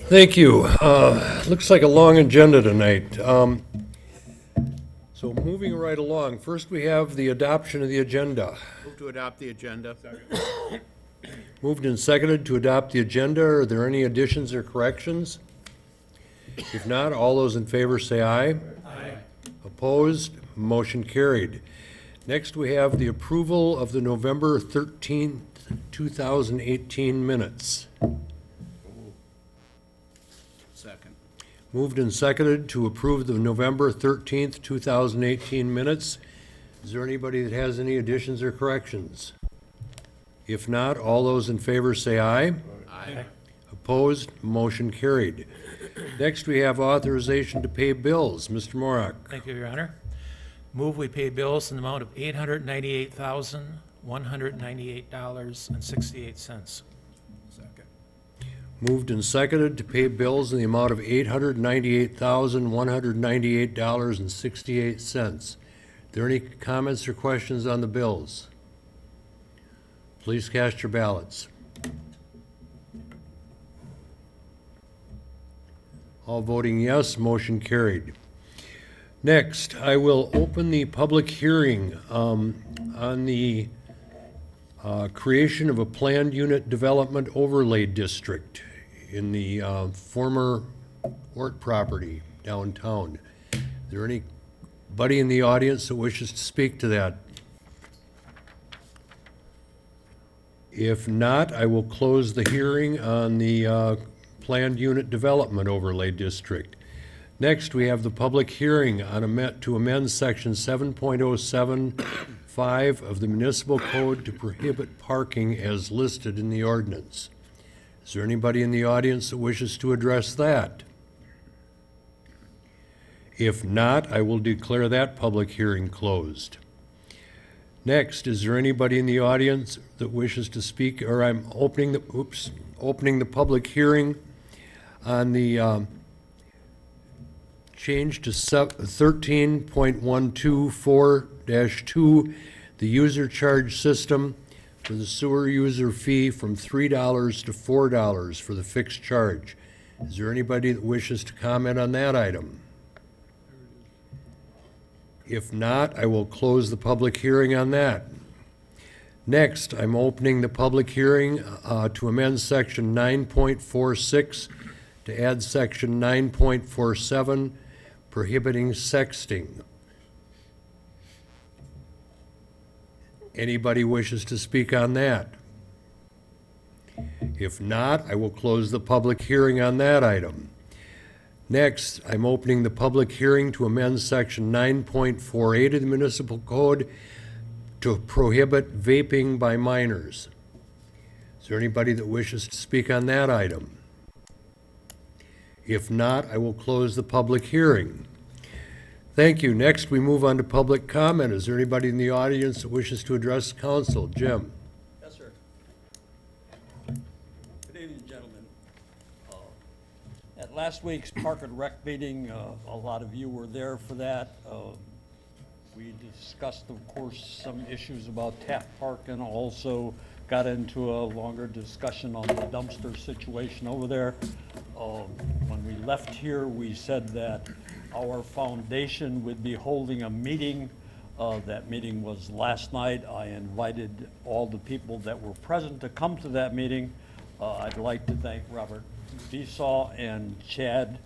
Thank you. Looks like a long agenda tonight. So moving right along, first we have the adoption of the agenda. Move to adopt the agenda. Moved and seconded to adopt the agenda. Are there any additions or corrections? If not, all those in favor say aye. Aye. Opposed? Motion carried. Next, we have the approval of the November 13th, 2018 minutes. Second. Moved and seconded to approve the November 13th, 2018 minutes. Is there anybody that has any additions or corrections? If not, all those in favor say aye. Aye. Opposed? Motion carried. Next, we have authorization to pay bills. Mr. Morak. Thank you, Your Honor. Move we pay bills in the amount of $898,198.68. Second. Moved and seconded to pay bills in the amount of $898,198.68. Are there any comments or questions on the bills? Please cast your ballots. All voting yes, motion carried. Next, I will open the public hearing on the creation of a planned unit development overlay district in the former Ort property downtown. Is there anybody in the audience that wishes to speak to that? If not, I will close the hearing on the planned unit development overlay district. Next, we have the public hearing on to amend section 7.075 of the municipal code to prohibit parking as listed in the ordinance. Is there anybody in the audience that wishes to address that? If not, I will declare that public hearing closed. Next, is there anybody in the audience that wishes to speak, or I'm opening the public hearing on the change to 13.124-2, the user charge system for the sewer user fee from $3 to $4 for the fixed charge. Is there anybody that wishes to comment on that item? If not, I will close the public hearing on that. Next, I'm opening the public hearing to amend section 9.46 to add section 9.47 prohibiting sexting. Anybody wishes to speak on that? If not, I will close the public hearing on that item. Next, I'm opening the public hearing to amend section 9.48 of the municipal code to prohibit vaping by minors. Is there anybody that wishes to speak on that item? If not, I will close the public hearing. Thank you. Next, we move on to public comment. Is there anybody in the audience that wishes to address council? Jim? Yes, sir. Good evening, gentlemen. At last week's Park and Rec meeting, a lot of you were there for that. We discussed, of course, some issues about Taft Park and also got into a longer discussion on the dumpster situation over there. When we left here, we said that our foundation would be holding a meeting. That meeting was last night. I invited all the people that were present to come to that meeting. I'd like to thank Robert Visaw and Chad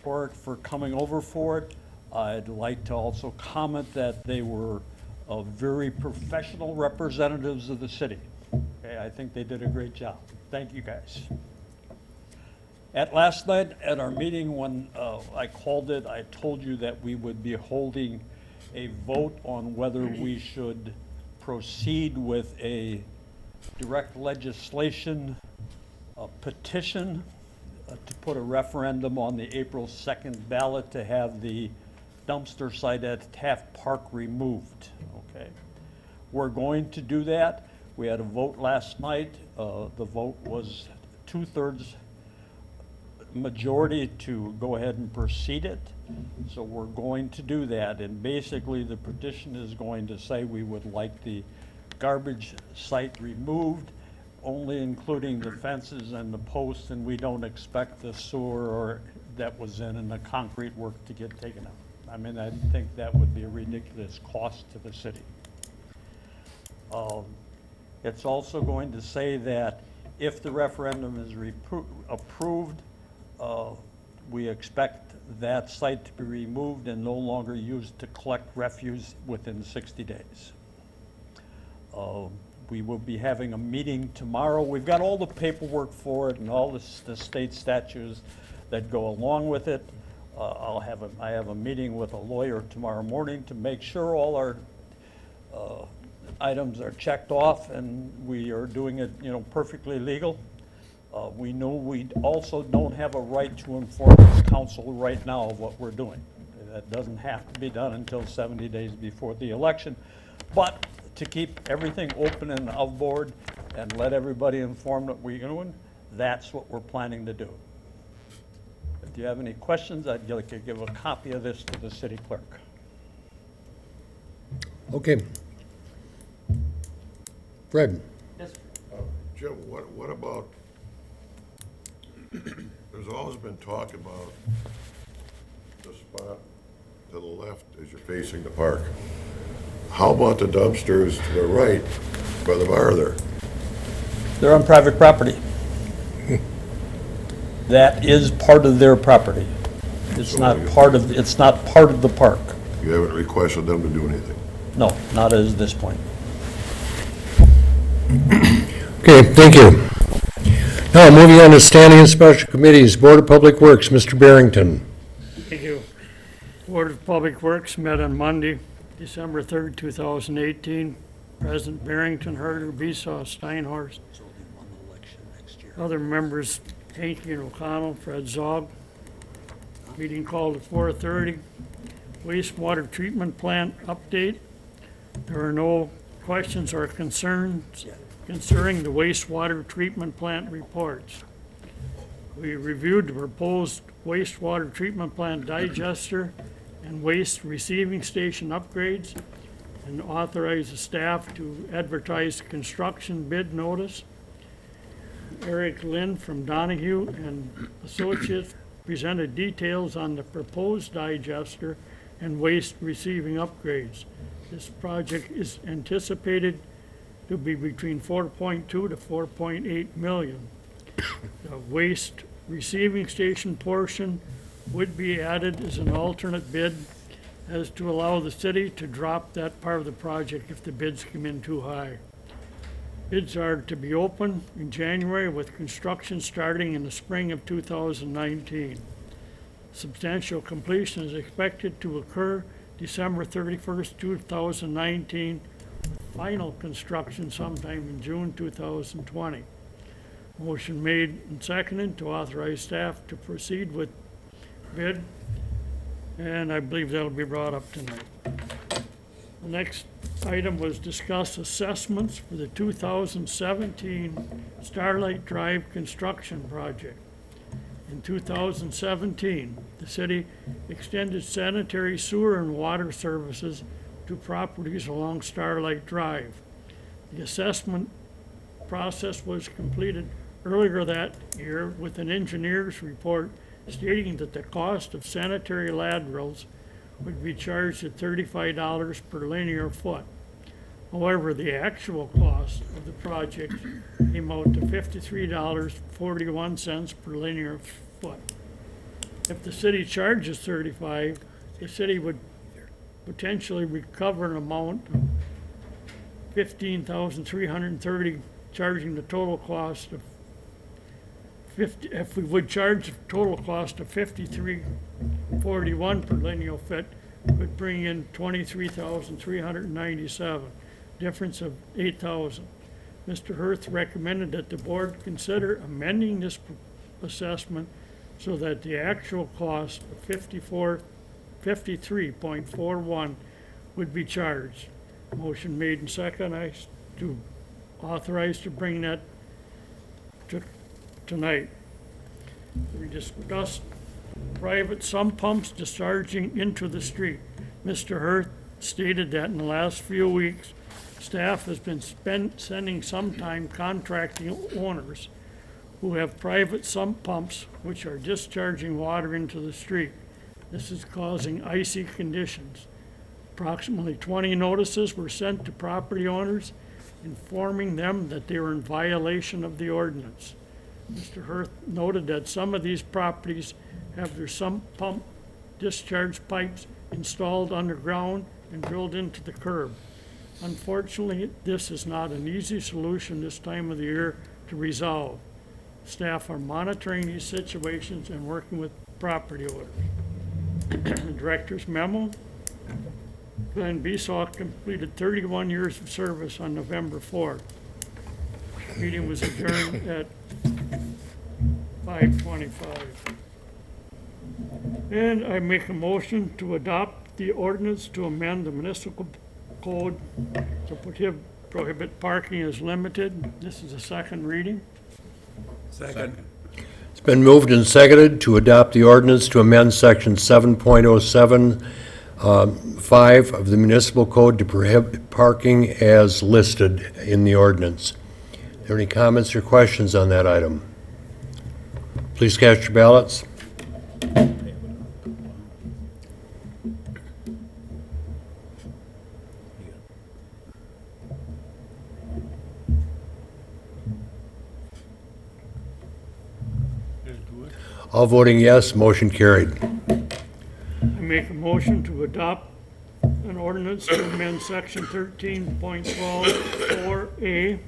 Port for coming over for it. I'd like to also comment that they were very professional representatives of the city. Okay, I think they did a great job. Thank you, guys. At last night at our meeting, when I called it, I told you that we would be holding a vote on whether we should proceed with a direct legislation petition to put a referendum on the April 2nd ballot to have the dumpster site at Taft Park removed. Okay, we're going to do that. We had a vote last night. The vote was 2/3 majority to go ahead and proceed it. So we're going to do that. And basically the petition is going to say we would like the garbage site removed only including the fences and the posts, and we don't expect the sewer or that was in and the concrete work to get taken out. I mean, I think that would be a ridiculous cost to the city. It's also going to say that if the referendum is approved, we expect that site to be removed and no longer used to collect refuse within 60 days. We will be having a meeting tomorrow. We've got all the paperwork for it and all the state statutes that go along with it. I have a meeting with a lawyer tomorrow morning to make sure all our items are checked off and we are doing it, perfectly legal. We know we also don't have a right to inform the council right now of what we're doing. That doesn't have to be done until 70 days before the election. But to keep everything open and above and let everybody informed what we're doing, that's what we're planning to do. If you have any questions, I'd like to give a copy of this to the city clerk. Okay. Fred? Jim, what about, there's always been talk about the spot to the left as you're facing the park. How about the dumpsters to the right by the bar there? They're on private property. That is part of their property. It's not part of the park. You haven't requested them to do anything? No, not at this point. Okay, thank you. Now, moving on to standing and special committees, Board of Public Works, Mr. Barrington. Thank you. Board of Public Works met on Monday, December 3rd, 2018. President Barrington, Harder, Besaw, Steinhorst. Other members, Hanky and O'Connell, Fred Zog. Meeting called at 4:30. Wastewater treatment plant update. There are no questions or concerns concerning the wastewater treatment plant reports. We reviewed the proposed wastewater treatment plant digester and waste receiving station upgrades and authorized the staff to advertise construction bid notice. Eric Lynn from Donahue and Associates presented details on the proposed digester and waste receiving upgrades. This project is anticipated to be between 4.2 to 4.8 million. The waste receiving station portion would be added as an alternate bid as to allow the city to drop that part of the project if the bids come in too high. Bids are to be open in January with construction starting in the spring of 2019. Substantial completion is expected to occur December 31st, 2019, with final construction sometime in June 2020. Motion made and seconded to authorize staff to proceed with bid, and I believe that'll be brought up tonight. The next item was discuss assessments for the 2017 Starlight Drive construction project. In 2017, the city extended sanitary sewer and water services to properties along Starlight Drive. The assessment process was completed earlier that year with an engineer's report stating that the cost of sanitary laterals would be charged at $35 per linear foot. However, the actual cost of the project came out to $53.41 per linear foot. If the city charges $35, the city would potentially recover an amount of $15,330, charging the total cost of if we would charge a total cost of $53.41 per linear foot, it would bring in $23,397, difference of $8,000. Mr. Hirth recommended that the board consider amending this assessment so that the actual cost of $53.41 would be charged. Motion made and seconded to authorize to bring that to tonight. We discussed private sump pumps discharging into the street. Mr. Hirth stated that in the last few weeks, Staff has been sending some time contracting owners who have private sump pumps which are discharging water into the street. This is causing icy conditions. Approximately 20 notices were sent to property owners informing them that they were in violation of the ordinance. Mr. Hirth noted that some of these properties have their sump pump discharge pipes installed underground and drilled into the curb. Unfortunately, this is not an easy solution this time of the year to resolve. Staff are monitoring these situations and working with property owners. Director's memo. Glenn Besaw completed 31 years of service on November 4th. Meeting was adjourned at 5:25. And I make a motion to adopt the ordinance to amend the municipal code to prohibit parking as limited. This is a second reading. Second. It's been moved and seconded to adopt the ordinance to amend section 7.07, 5 of the municipal code to prohibit parking as listed in the ordinance. Are there any comments or questions on that item? Please cast your ballots. All voting yes, motion carried. I make a motion to adopt an ordinance to amend section 13.12 4A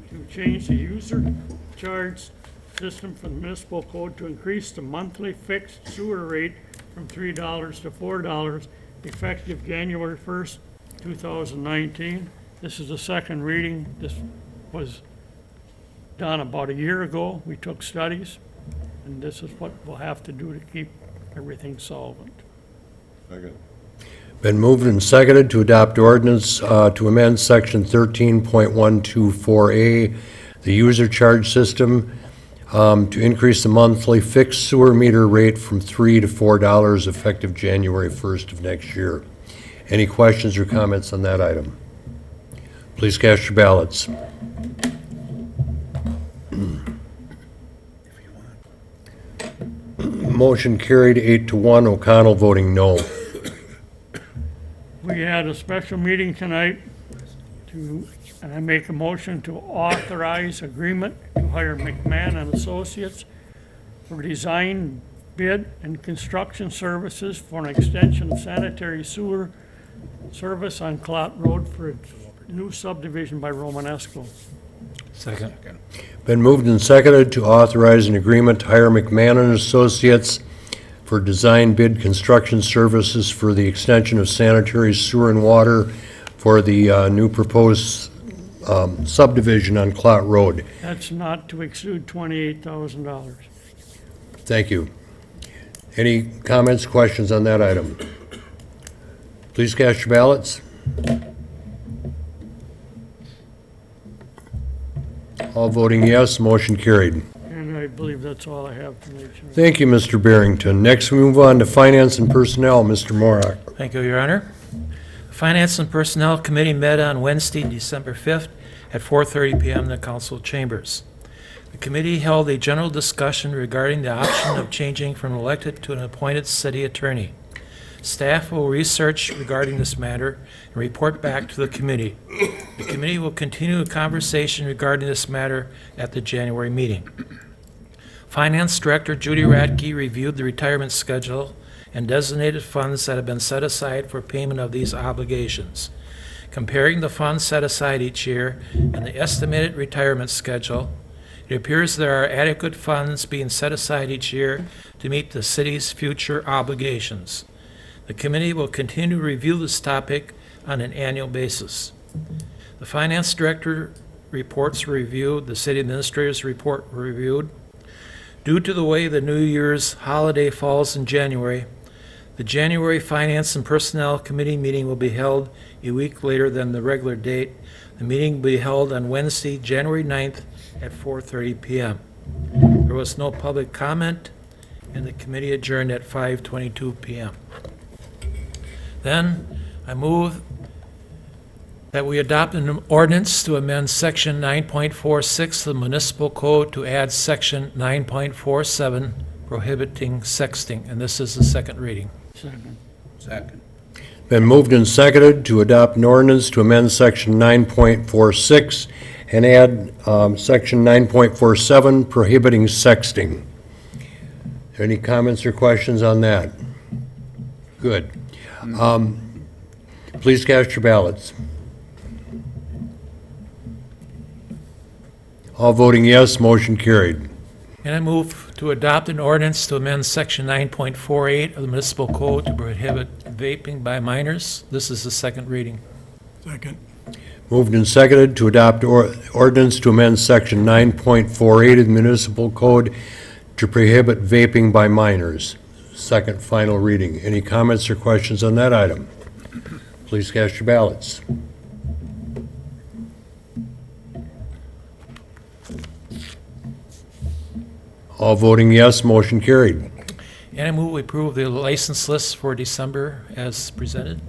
to change the user charge system for the municipal code to increase the monthly fixed sewer rate from $3 to $4 effective January 1st, 2019. This is the second reading. This was done about a year ago. We took studies, and this is what we'll have to do to keep everything solvent. Second. Been moved and seconded to adopt ordinance to amend section 13.124A, the user charge system, to increase the monthly fixed sewer meter rate from $3 to $4 effective January 1st of next year. Any questions or comments on that item? Please cast your ballots. Motion carried 8-1, O'Connell voting no. We had a special meeting tonight and I make a motion to authorize agreement to hire McMahon and Associates for design, bid, and construction services for an extension of sanitary sewer service on Clot Road for a new subdivision by Romanesco. Second. Been moved and seconded to authorize an agreement to hire McMahon and Associates for design bid construction services for the extension of sanitary sewer and water for the new proposed subdivision on Clot Road. That's not to exceed $28,000. Thank you. Any comments, questions on that item? Please cast your ballots. All voting yes, motion carried. And I believe that's all I have tonight. Chairman. Thank you, Mr. Barrington. Next, we move on to Finance and Personnel. Mr. Morak. Thank you, Your Honor. The Finance and Personnel Committee met on Wednesday, December 5th at 4:30 p.m. in the council chambers. The committee held a general discussion regarding the option of changing from an elected to an appointed city attorney. Staff will research regarding this matter and report back to the committee. The committee will continue a conversation regarding this matter at the January meeting. Finance Director Judy Radke reviewed the retirement schedule and designated funds that have been set aside for payment of these obligations. Comparing the funds set aside each year and the estimated retirement schedule, it appears there are adequate funds being set aside each year to meet the city's future obligations. The committee will continue to review this topic on an annual basis. The Finance Director reports were reviewed, the City Administrator's report were reviewed. Due to the way the New Year's holiday falls in January, the January Finance and Personnel Committee meeting will be held a week later than the regular date. The meeting will be held on Wednesday, January 9th at 4:30 p.m. There was no public comment, and the committee adjourned at 5:22 p.m. Then I move That we adopt an ordinance to amend Section 9.46 of the Municipal Code to add Section 9.47 prohibiting sexting, and this is the second reading. Second. Second. Been moved and seconded to adopt an ordinance to amend Section 9.46 and add Section 9.47 prohibiting sexting. Any comments or questions on that? Good. Please cast your ballots. All voting yes, motion carried. And I move to adopt an ordinance to amend Section 9.48 of the Municipal Code to prohibit vaping by minors. This is the second reading. Second. Moved and seconded to adopt ordinance to amend Section 9.48 of the Municipal Code to prohibit vaping by minors. Second final reading. Any comments or questions on that item? Please cast your ballots. All voting yes, motion carried. And I move we approve the license list for December as presented.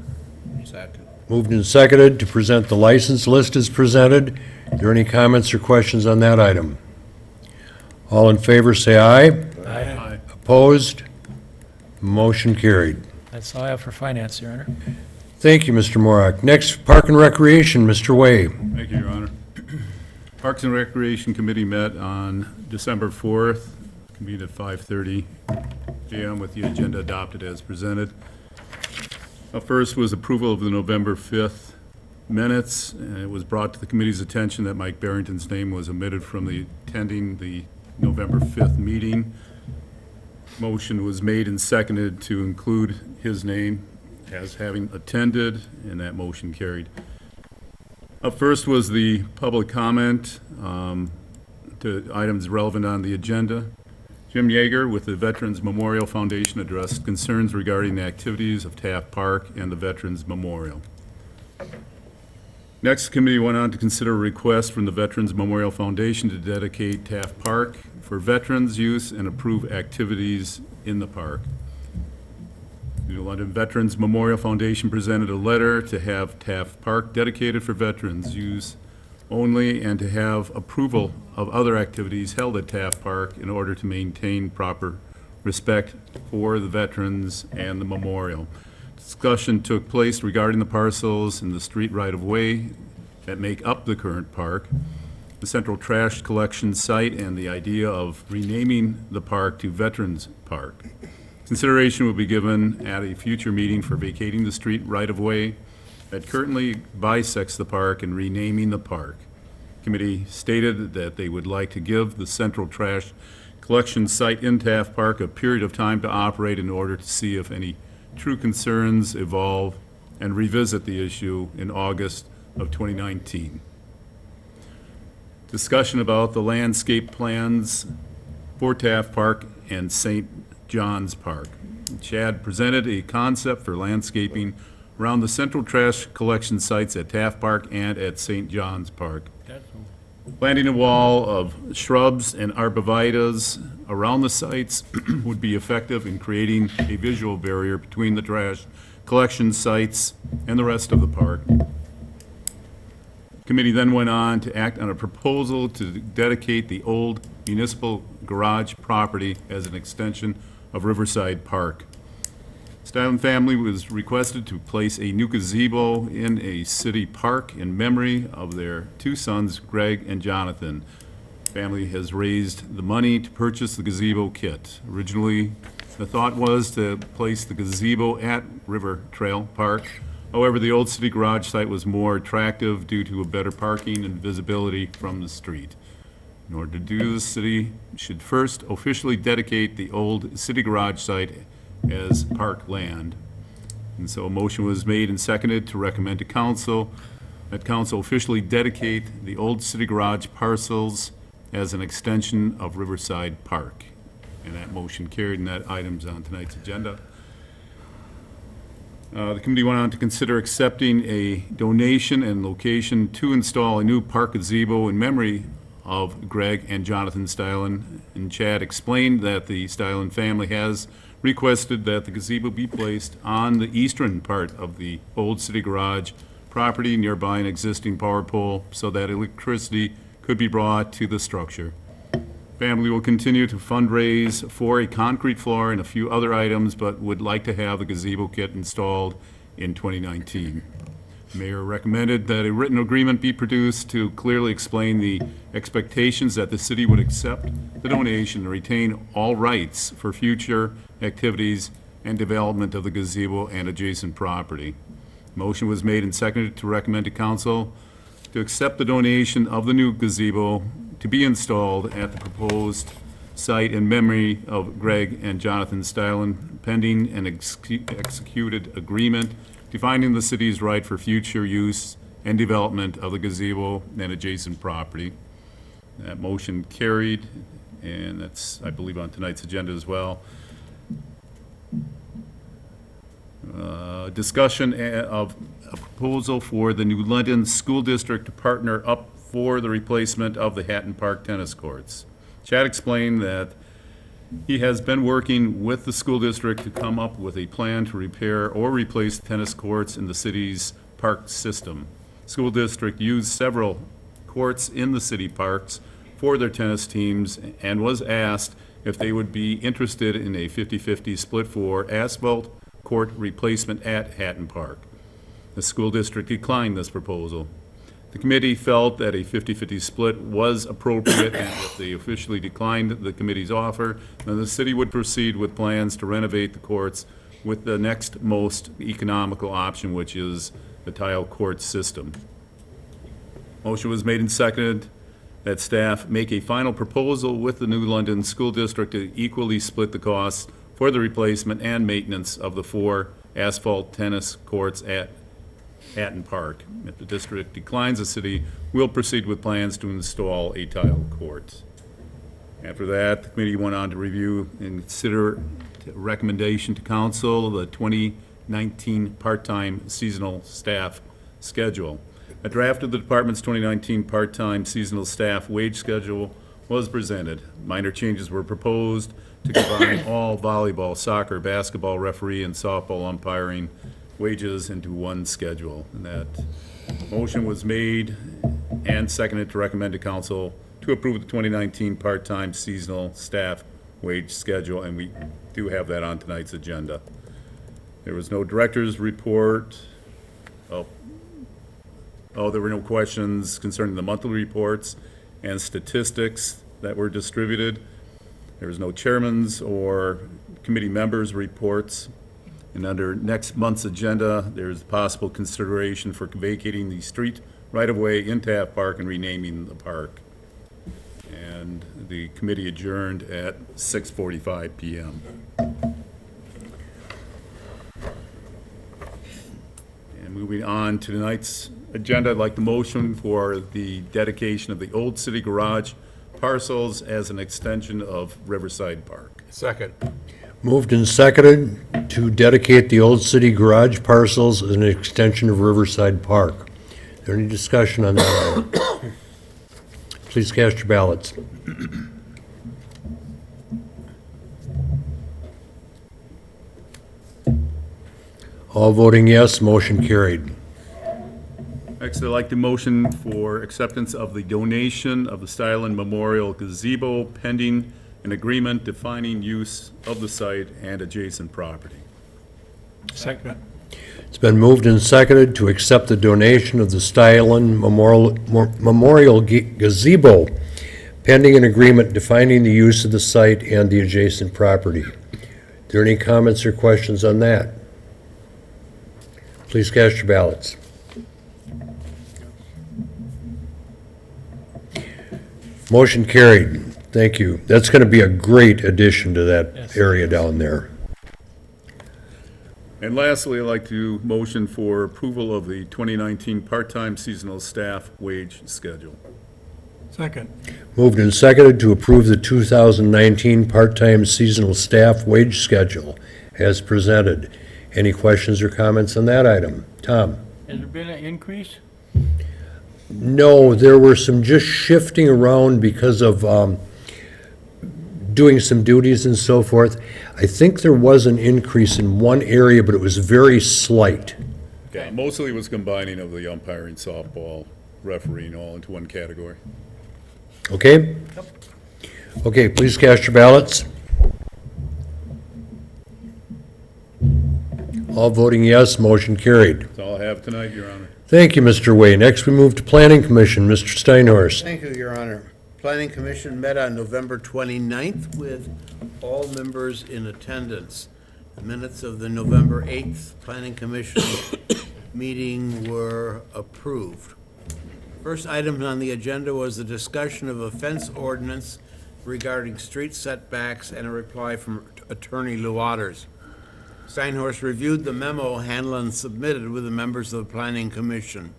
Second. Moved and seconded to present the license list as presented. Are there any comments or questions on that item? All in favor, say aye. Aye. Opposed? Motion carried. That's all I have for finance, Your Honor. Thank you, Mr. Morak. Next, Park and Recreation, Mr. Way. Thank you, Your Honor. Parks and Recreation Committee met on December 4th, convened at 5:30 p.m. with the agenda adopted as presented. First was approval of the November 5th minutes. It was brought to the committee's attention that Mike Barrington's name was omitted from attending the November 5th meeting. Motion was made and seconded to include his name as having attended, and that motion carried. Up first was the public comment to items relevant on the agenda. Jim Yeager with the Veterans Memorial Foundation addressed concerns regarding the activities of Taft Park and the Veterans Memorial. Next, the committee went on to consider a request from the Veterans Memorial Foundation to dedicate Taft Park for veterans' use and approve activities in the park. The London Veterans Memorial Foundation presented a letter to have Taft Park dedicated for veterans' use only and to have approval of other activities held at Taft Park in order to maintain proper respect for the veterans and the memorial. Discussion took place regarding the parcels and the street right-of-way that make up the current park, the central trash collection site, and the idea of renaming the park to Veterans Park. Consideration will be given at a future meeting for vacating the street right-of-way that currently bisects the park and renaming the park. Committee stated that they would like to give the central trash collection site in Taft Park a period of time to operate in order to see if any true concerns evolve and revisit the issue in August of 2019. Discussion about the landscape plans for Taft Park and St. John's Park. Chad presented a concept for landscaping around the central trash collection sites at Taft Park and at St. John's Park. Planting a wall of shrubs and arborvitaes around the sites would be effective in creating a visual barrier between the trash collection sites and the rest of the park. Committee then went on to act on a proposal to dedicate the old municipal garage property as an extension of Riverside Park. Stylen family was requested to place a new gazebo in a city park in memory of their two sons, Greg and Jonathan. Family has raised the money to purchase the gazebo kit. Originally, the thought was to place the gazebo at River Trail Park. However, the old city garage site was more attractive due to a better parking and visibility from the street. In order to do this, the city should first officially dedicate the old city garage site as park land. And so a motion was made and seconded to recommend to council that council officially dedicate the old city garage parcels as an extension of Riverside Park. And that motion carried, and that item's on tonight's agenda. The committee went on to consider accepting a donation and location to install a new park gazebo in memory of Greg and Jonathan Stylen. And Chad explained that the Stylen family has requested that the gazebo be placed on the eastern part of the old city garage property nearby an existing power pole so that electricity could be brought to the structure. Family will continue to fundraise for a concrete floor and a few other items, but would like to have the gazebo kit installed in 2019. Mayor recommended that a written agreement be produced to clearly explain the expectations that the city would accept the donation and retain all rights for future activities and development of the gazebo and adjacent property. Motion was made and seconded to recommend to council to accept the donation of the new gazebo to be installed at the proposed site in memory of Greg and Jonathan Stylen, pending an executed agreement defining the city's right for future use and development of the gazebo and adjacent property. That motion carried, and that's, I believe, on tonight's agenda as well. Discussion of a proposal for the New London School District to partner up for the replacement of the Hatton Park tennis courts. Chad explained that he has been working with the school district to come up with a plan to repair or replace tennis courts in the city's park system. School district used several courts in the city parks for their tennis teams and was asked if they would be interested in a 50-50 split for asphalt court replacement at Hatton Park. The school district declined this proposal. The committee felt that a 50-50 split was appropriate, and if they officially declined the committee's offer, then the city would proceed with plans to renovate the courts with the next most economical option, which is the tile court system. Motion was made and seconded that staff make a final proposal with the New London School District to equally split the costs for the replacement and maintenance of the 4 asphalt tennis courts at Hatton Park. If the district declines, the city will proceed with plans to install a tile court. After that, the committee went on to review and consider a recommendation to council the 2019 part-time seasonal staff schedule. A draft of the department's 2019 part-time seasonal staff wage schedule was presented. Minor changes were proposed to combine all volleyball, soccer, basketball, referee, and softball umpiring wages into one schedule. And that motion was made and seconded to recommend to council to approve the 2019 part-time seasonal staff wage schedule, and we do have that on tonight's agenda. There was no director's report. There were no questions concerning the monthly reports and statistics that were distributed. There was no chairman's or committee members' reports. And under next month's agenda, there's possible consideration for vacating the street right-of-way in Taft Park and renaming the park. And the committee adjourned at 6:45 p.m. And moving on to tonight's agenda, I'd like the motion for the dedication of the Old City Garage parcels as an extension of Riverside Park. Second. Moved and seconded to dedicate the Old City Garage parcels as an extension of Riverside Park. Is there any discussion on that item? Please cast your ballots. All voting yes, motion carried. Next, I'd like the motion for acceptance of the donation of the Stylen Memorial Gazebo pending an agreement defining use of the site and adjacent property. Second. It's been moved and seconded to accept the donation of the Stylen Memorial Gazebo pending an agreement defining the use of the site and the adjacent property. Are there any comments or questions on that? Please cast your ballots. Motion carried. Thank you. That's going to be a great addition to that area down there. And lastly, I'd like to motion for approval of the 2019 part-time seasonal staff wage schedule. Second. Moved and seconded to approve the 2019 part-time seasonal staff wage schedule as presented. Any questions or comments on that item? Tom? Has there been an increase? No, there were some just shifting around because of doing some duties and so forth. I think there was an increase in one area, but it was very slight. Yeah, mostly it was combining of the umpiring, softball, refereeing all into one category. Okay? Okay, please cast your ballots. All voting yes, motion carried. That's all I have tonight, Your Honor. Thank you, Mr. Way. Next, we move to Planning Commission. Mr. Steinhorst. Thank you, Your Honor. Planning Commission met on November 29th with all members in attendance. The minutes of the November 8th Planning Commission meeting were approved. First item on the agenda was the discussion of a fence ordinance regarding street setbacks and a reply from Attorney Lou Waters. Steinhorst reviewed the memo Hanlon submitted with the members of the Planning Commission.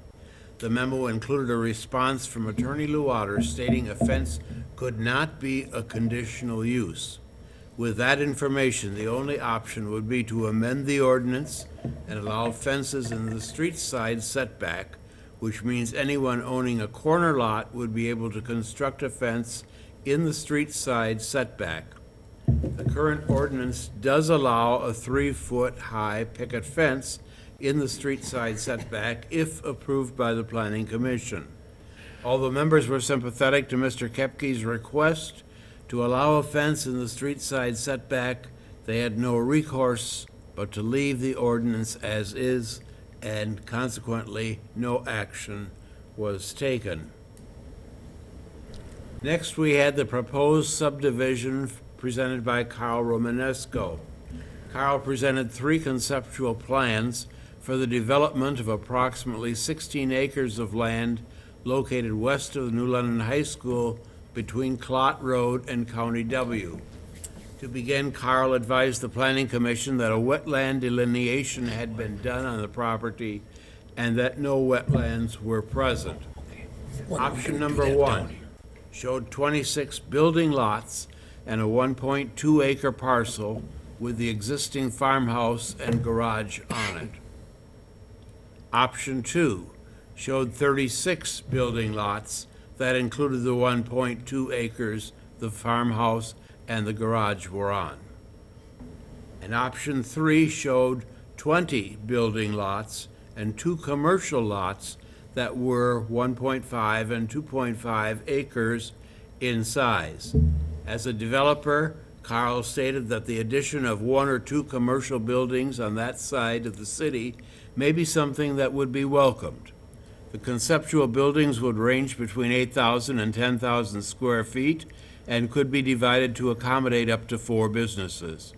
The memo included a response from Attorney Lou Waters stating a fence could not be a conditional use. With that information, the only option would be to amend the ordinance and allow fences in the street side setback, which means anyone owning a corner lot would be able to construct a fence in the street side setback. The current ordinance does allow a 3-foot-high picket fence in the street side setback if approved by the Planning Commission. Although members were sympathetic to Mr. Kepke's request to allow a fence in the street side setback, they had no recourse but to leave the ordinance as is, and consequently, no action was taken. Next, we had the proposed subdivision presented by Carl Romanesco. Carl presented 3 conceptual plans for the development of approximately 16 acres of land located west of the New London High School between Clott Road and County W. To begin, Carl advised the Planning Commission that a wetland delineation had been done on the property and that no wetlands were present. Option number 1 showed 26 building lots and a 1.2 acre parcel with the existing farmhouse and garage on it. Option 2 showed 36 building lots that included the 1.2 acres the farmhouse and the garage were on. And option 3 showed 20 building lots and 2 commercial lots that were 1.5 and 2.5 acres in size. As a developer, Carl stated that the addition of 1 or 2 commercial buildings on that side of the city may be something that would be welcomed. The conceptual buildings would range between 8,000 and 10,000 square feet and could be divided to accommodate up to 4 businesses.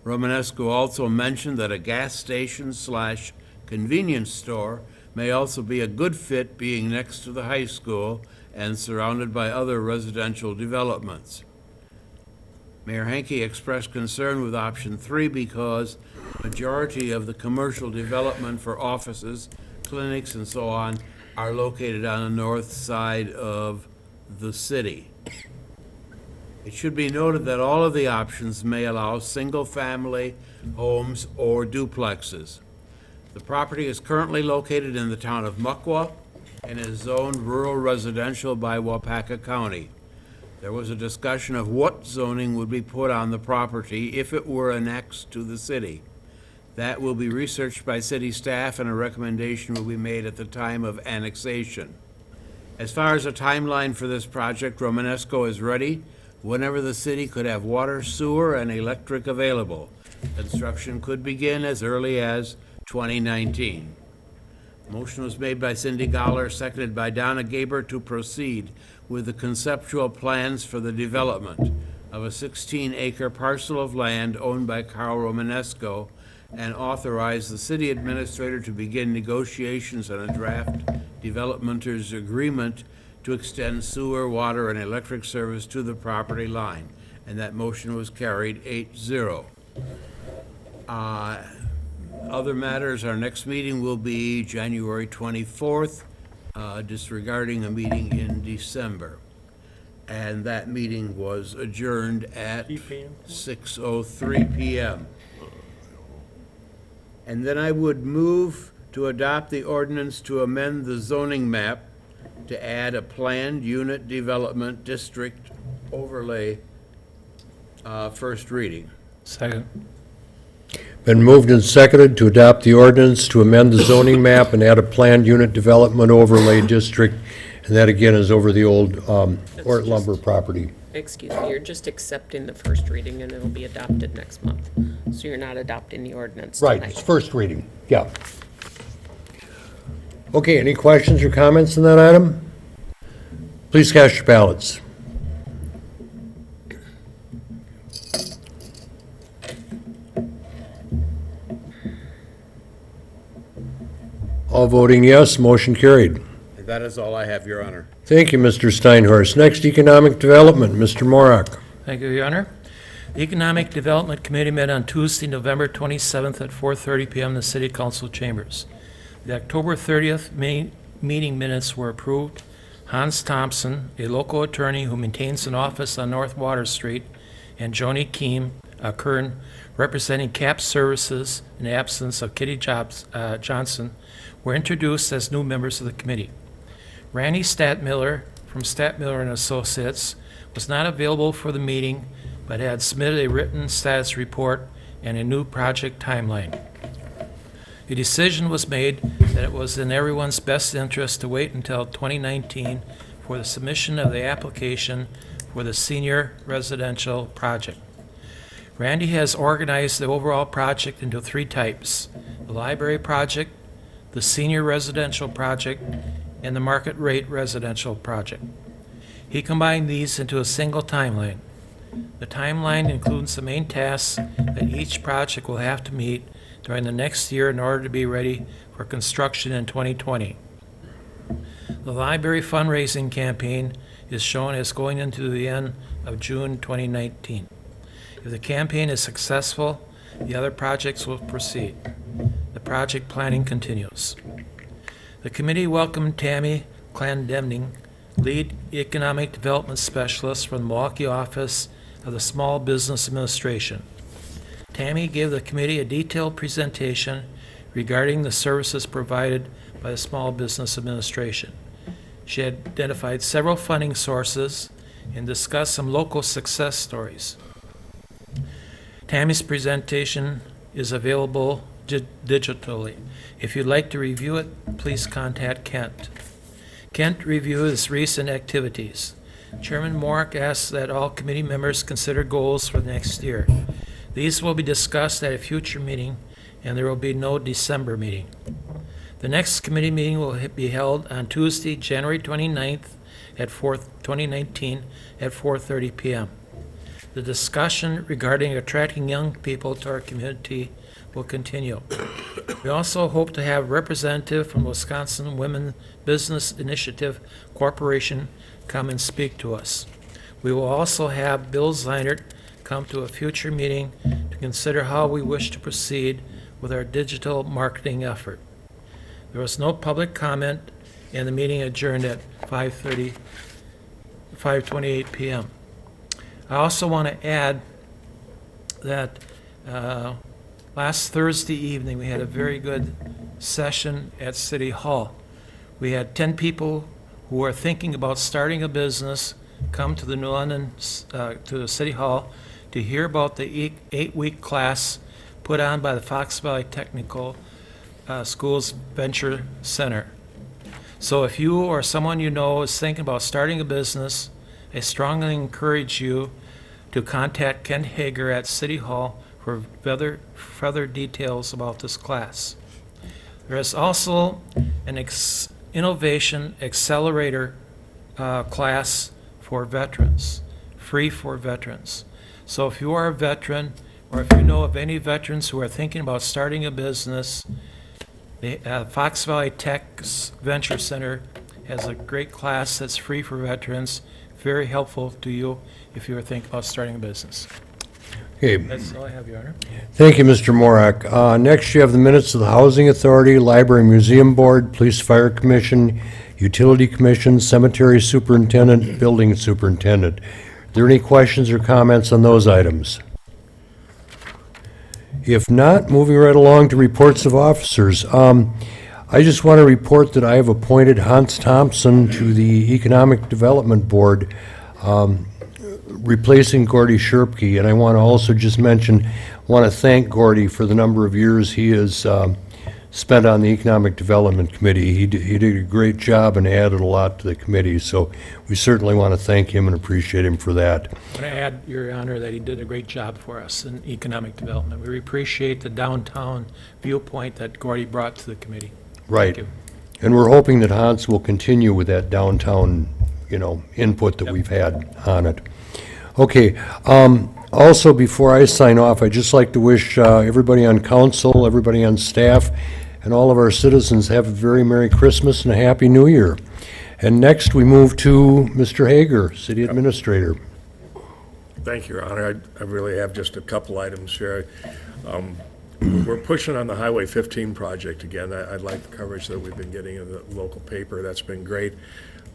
Romanesco also mentioned that a gas station / convenience store may also be a good fit, being next to the high school and surrounded by other residential developments. Mayor Henke expressed concern with option 3 because majority of the commercial development for offices, clinics, and so on are located on the north side of the city. It should be noted that all of the options may allow single-family homes or duplexes. The property is currently located in the town of Muckwa and is zoned rural residential by Wapaka County. There was a discussion of what zoning would be put on the property if it were annexed to the city. That will be researched by city staff and a recommendation will be made at the time of annexation. As far as a timeline for this project, Romanesco is ready whenever the city could have water, sewer, and electric available. Construction could begin as early as 2019. Motion was made by Cindy Goller, seconded by Donna Gaber to proceed with the conceptual plans for the development of a 16-acre parcel of land owned by Carl Romanesco and authorize the city administrator to begin negotiations on a draft developmenter's agreement to extend sewer, water, and electric service to the property line. And that motion was carried 8-0. Other matters, our next meeting will be January 24th, disregarding a meeting in December. And that meeting was adjourned at 6:03 p.m. And then I would move to adopt the ordinance to amend the zoning map to add a planned unit development district overlay, first reading. Second. Been moved and seconded to adopt the ordinance to amend the zoning map and add a planned unit development overlay district, and that again is over the old Ort lumber property. Excuse me, you're just accepting the first reading and it'll be adopted next month. So you're not adopting the ordinance Right, tonight. it's first reading, yeah. Okay, any questions or comments on that item? Please cast your ballots. All voting yes, motion carried. That is all I have, Your Honor. Thank you, Mr. Steinhorst. Next, Economic Development, Mr. Morak. Thank you, Your Honor. The Economic Development Committee met on Tuesday, November 27th at 4:30 PM in the City Council chambers. The October 30th meeting minutes were approved. Hans Thompson, a local attorney who maintains an office on North Water Street, and Joni Keem, a Kern, representing CAP Services in the absence of Kitty Johnson, were introduced as new members of the committee. Randy Statmiller from Statmiller and Associates was not available for the meeting, but had submitted a written status report and a new project timeline. A decision was made that it was in everyone's best interest to wait until 2019 for the submission of the application for the senior residential project. Randy has organized the overall project into three types: the library project, the senior residential project, and the market rate residential project. He combined these into a single timeline. The timeline includes the main tasks that each project will have to meet during the next year in order to be ready for construction in 2020. The library fundraising campaign is shown as going into the end of June 2019. If the campaign is successful, the other projects will proceed. The project planning continues. The committee welcomed Tammy Clandemning, lead economic development specialist from the Milwaukee office of the Small Business Administration. Tammy gave the committee a detailed presentation regarding the services provided by the Small Business Administration. She identified several funding sources and discussed some local success stories. Tammy's presentation is available digitally. If you'd like to review it, please contact Kent. Kent reviews recent activities. Chairman Morak asks that all committee members consider goals for the next year. These will be discussed at a future meeting, and there will be no December meeting. The next committee meeting will be held on Tuesday, January 29th at 2019 at 4:30 p.m. The discussion regarding attracting young people to our community will continue. We also hope to have a representative from Wisconsin Women Business Initiative Corporation come and speak to us. We will also have Bill Zeinert come to a future meeting to consider how we wish to proceed with our digital marketing effort. There was no public comment, and the meeting adjourned at 5:28 p.m. I also want to add that last Thursday evening, we had a very good session at City Hall. We had 10 people who are thinking about starting a business come to the New London, to the City Hall to hear about the 8-week class put on by the Fox Valley Technical Schools Venture Center. So if you or someone you know is thinking about starting a business, I strongly encourage you to contact Ken Hager at City Hall for further details about this class. There is also an Innovation Accelerator class for veterans, free for veterans. So if you are a veteran, or if you know of any veterans who are thinking about starting a business, the Fox Valley Tech Venture Center has a great class that's free for veterans, very helpful to you if you are thinking about starting a business. Okay, That's all I have, Your Honor. thank you, Mr. Morak. Next, you have the minutes of the Housing Authority, Library and Museum Board, Police Fire Commission, Utility Commission, Cemetery Superintendent, Building Superintendent. Are there any questions or comments on those items? If not, moving right along to reports of officers. I just want to report that I have appointed Hans Thompson to the Economic Development Board. replacing Gordy Sherpke, and I want to also just mention, want to thank Gordy for the number of years he has spent on the Economic Development Committee. He did a great job and added a lot to the committee, so we certainly want to thank him and appreciate him for that. I want to add, Your Honor, that he did a great job for us in economic development. We appreciate the downtown viewpoint that Gordy brought to the committee. Right. Thank you. And we're hoping that Hans will continue with that downtown, input that we've had on it. Okay, also, before I sign off, I'd just like to wish everybody on council, everybody on staff, and all of our citizens have a very Merry Christmas and a Happy New Year. And next, we move to Mr. Hager, City Administrator. Thank you, Your Honor. I really have just a couple items here. We're pushing on the Highway 15 project again. I like the coverage that we've been getting in the local paper. That's been great.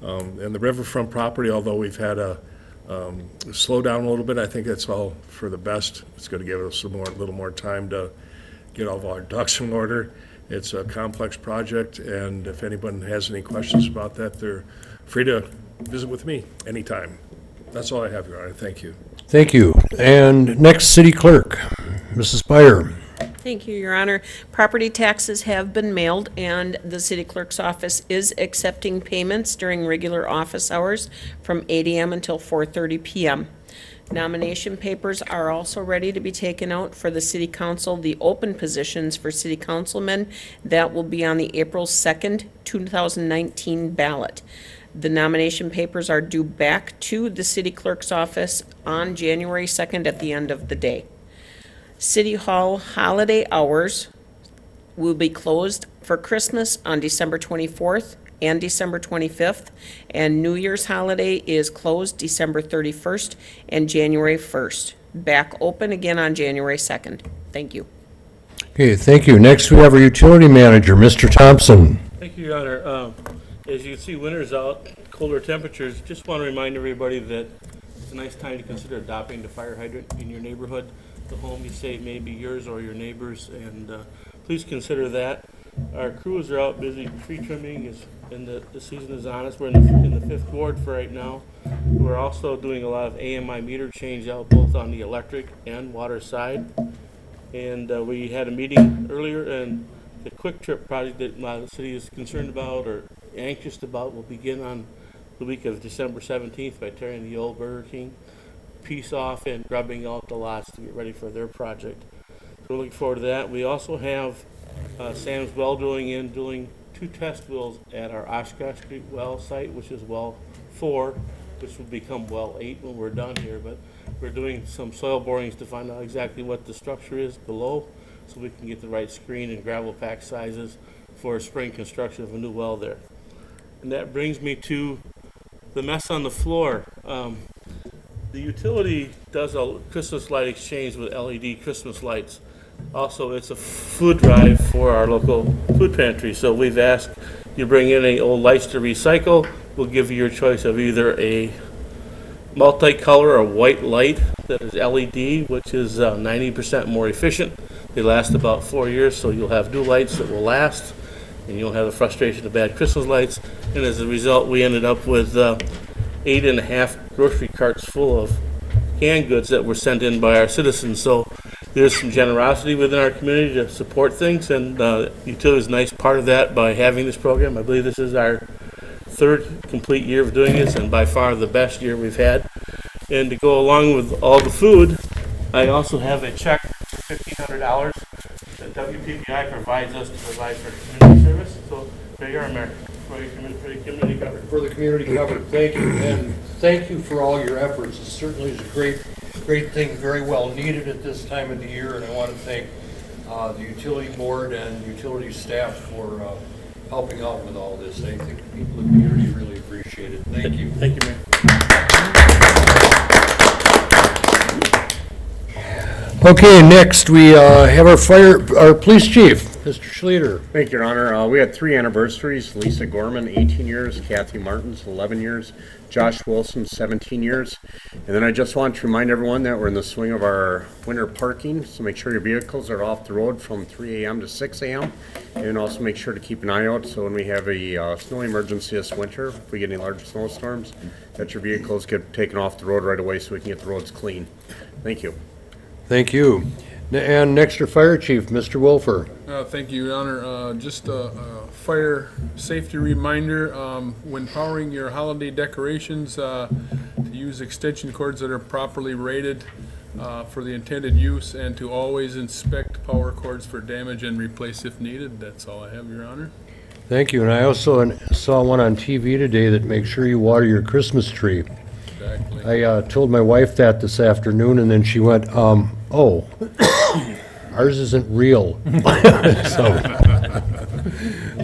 And the riverfront property, although we've had a slow down a little bit, I think that's all for the best. It's going to give us a little more time to get all of our ducks in order. It's a complex project, and if anyone has any questions about that, they're free to visit with me anytime. That's all I have, Your Honor. Thank you. Thank you. And next, City Clerk, Mrs. Byer. Thank you, Your Honor. Property taxes have been mailed, and the city clerk's office is accepting payments during regular office hours from 8 a.m. until 4:30 p.m. Nomination papers are also ready to be taken out for the city council, the open positions for city councilmen. That will be on the April 2nd, 2019 ballot. The nomination papers are due back to the city clerk's office on January 2nd at the end of the day. City Hall holiday hours will be closed for Christmas on December 24th and December 25th, and New Year's holiday is closed December 31st and January 1st. Back open again on January 2nd. Thank you. Okay, thank you. Next, we have our Utility Manager, Mr. Thompson. Thank you, Your Honor. As you can see, winter's out, colder temperatures. Just want to remind everybody that it's a nice time to consider adopting the fire hydrant in your neighborhood. The home you save may be yours or your neighbor's, and please consider that. Our crews are out busy tree trimming, and the season is on us. We're in the 5th ward for right now. We're also doing a lot of AMI meter change out both on the electric and water side. And we had a meeting earlier, and the Quick Trip project that the city is concerned about or anxious about will begin on the week of December 17th by tearing the old Burger King piece off and grubbing out the lots to get ready for their project. So we're looking forward to that. We also have Sam's Well doing 2 test wells at our Oshkosh Street well site, which is well 4, which will become well 8 when we're done here. But we're doing some soil borings to find out exactly what the structure is below, so we can get the right screen and gravel pack sizes for spring construction of a new well there. And that brings me to the mess on the floor. The utility does a Christmas light exchange with LED Christmas lights. Also, it's a food drive for our local food pantry. So we've asked you bring in any old lights to recycle. We'll give you your choice of either a multicolor or white light that is LED, which is 90% more efficient. They last about 4 years, so you'll have new lights that will last, and you won't have the frustration of bad Christmas lights. And as a result, we ended up with 8.5 grocery carts full of canned goods that were sent in by our citizens. So there's some generosity within our community to support things, and utility is a nice part of that by having this program. I believe this is our 3rd complete year of doing this, and by far the best year we've had. And to go along with all the food, I also have a check for $1,500 that WPPI provides us to provide for community service. So there you are, Mayor, for your community coverage. For the community coverage, thank you, and thank you for all your efforts. It certainly is a great thing, very well needed at this time of the year, and I want to thank the utility board and utility staff for helping out with all this. I think the people in the community really appreciate it. Thank you. Thank you, Mayor. Okay, next we have our police chief, Mr. Schleter. Thank you, Your Honor. We had 3 anniversaries. Lisa Gorman, 18 years, Kathy Martins, 11 years, Josh Wilson, 17 years. And then I just want to remind everyone that we're in the swing of our winter parking, so make sure your vehicles are off the road from 3 a.m. to 6 a.m. And also make sure to keep an eye out, so when we have a snow emergency this winter, if we get any large snowstorms, that your vehicles get taken off the road right away so we can get the roads clean. Thank you. Thank you. And next, our Fire Chief, Mr. Wolfer. Thank you, Your Honor. Just a fire safety reminder, when powering your holiday decorations, to use extension cords that are properly rated for the intended use, and to always inspect power cords for damage and replace if needed. That's all I have, Your Honor. Thank you. And I also saw one on TV today that makes sure you water your Christmas tree. Exactly. I told my wife that this afternoon, and then she went, oh, ours isn't real. So,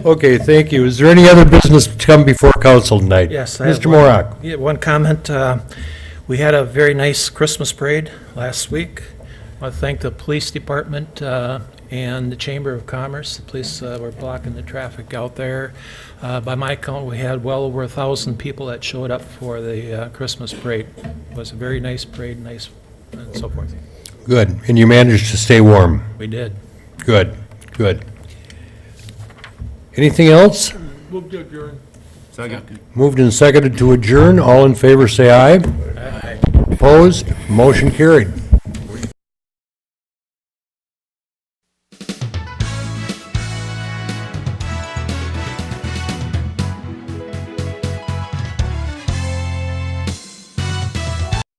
okay, thank you. Is there any other business to come before council tonight? Yes. I have Mr. one- Morak. Yeah, one comment. We had a very nice Christmas parade last week. I want to thank the police department and the Chamber of Commerce. The police were blocking the traffic out there. By my count, we had well over 1,000 people that showed up for the Christmas parade. It was a very nice parade, nice, and so forth. Good. And you managed to stay warm. We did. Good, good. Anything else? Move to adjourn. Second. Moved and seconded to adjourn. All in favor, say aye. Aye. Opposed? Motion carried.